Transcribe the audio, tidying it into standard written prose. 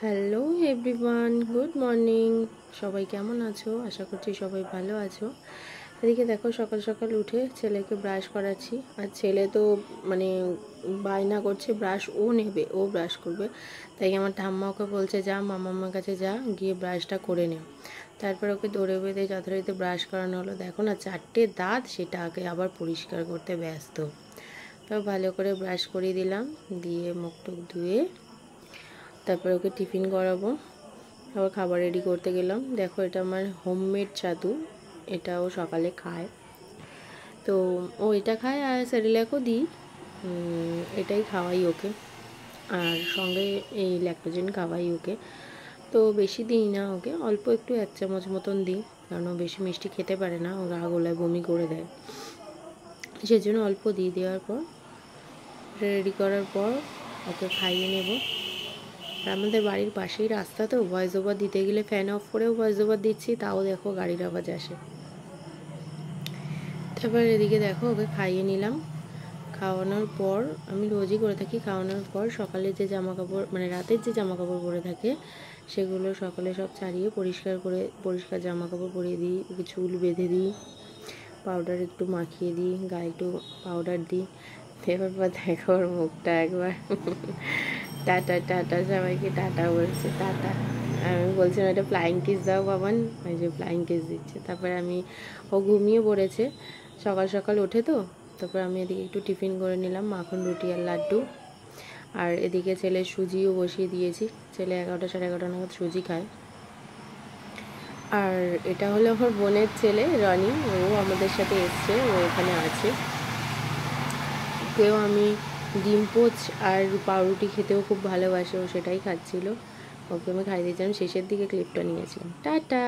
Hello everyone, good morning. সবাই কেমন আছো? আশা করছি সবাই ভালো আছো। এদিকে দেখো, সকাল সকাল উঠে ছেলেকে ব্রাশ করাচ্ছি। আর ছেলে তো মানে বায়না করছে ব্রাশ ও নেবে, ও ব্রাশ করবে। তাই আমার ঠাম্মা ওকে বলছে, যা মামার কাছে যা, গিয়ে ব্রাশটা করে নে। তারপর ওকে দৌড়ে বেঁধে যথারীতি ব্রাশ করানো হলো। দেখো না, 4টে দাঁত সেটা আগে আবার পরিষ্কার করতে ব্যস্ত। তো ভালো করে ব্রাশ করিয়ে দিলাম, দিয়ে মুখ টুক ধুয়ে তারপর ওকে টিফিন করাবো। আবার খাবার রেডি করতে গেলাম। দেখো, এটা আমার হোমমেড ছাতু, এটাও সকালে খায়। তো ও এটা খায় আর সেরিল্যাকও দিই, এটাই খাওয়াই ওকে। আর সঙ্গে এই ল্যাক্টোজেন খাওয়াই ওকে। তো বেশি দিই না ওকে, অল্প একটু 1 চামচ মতন দিই, কারণ ও বেশি মিষ্টি খেতে পারে না, ও রাগ হলে বমি করে দেয়। সেজন্য অল্প দিয়ে দেওয়ার পর রেডি করার পর ওকে খাইয়ে নেব। আর আমাদের বাড়ির পাশেই রাস্তা, তো ভয়েস ওভার দিতে গেলে ফ্যান অফ করেও ভয়েস ওভার দিচ্ছি, তাও দেখো গাড়ির আওয়াজ আসে। তারপর এদিকে দেখো ওকে খাইয়ে নিলাম। খাওয়ানোর পর আমি রোজই করে থাকি, খাওয়ানোর পর সকালে যে জামা কাপড় মানে রাতের যে জামা কাপড় পরে থাকে সেগুলো সকালে সব ছাড়িয়ে পরিষ্কার জামা কাপড় পরিয়ে দিই, ওকে চুল বেঁধে দিই, পাউডার একটু মাখিয়ে দিই, গায়ে একটু পাউডার দিই। এবার দেখো ওর মুখটা একবার টাটা টাটা, সবাইকে টাটা বলছে, টাটা। আমি বলছিলাম এটা ফ্লাইং কিস দাও বাবান, ওই যে ফ্লাইং কিস দিচ্ছে। তারপরে ও ঘুমিয়ে পড়েছে, সকাল সকাল ওঠে তো। তারপর আমি এদিকে একটু টিফিন করে নিলাম, মাখন রুটি আর লাড্ডু। আর এদিকে ছেলের সুজিও বসিয়ে দিয়েছি, ছেলে 11টা সাড়ে 11টা নাগাদ সুজি খায়। আর এটা হলো আমার বোনের ছেলে রনি, ও আমাদের সাথে এসছে, ও এখানে আছে। ওকেও আমি ডিম পোচ আর পাউরুটি খেতেও খুব ভালোবাসে, ও সেটাই খাচ্ছিল। ওকে আমি খাইয়ে দিয়েছিলাম, শেষের দিকে ক্লিপটা নিয়েছিলাম। টাটা।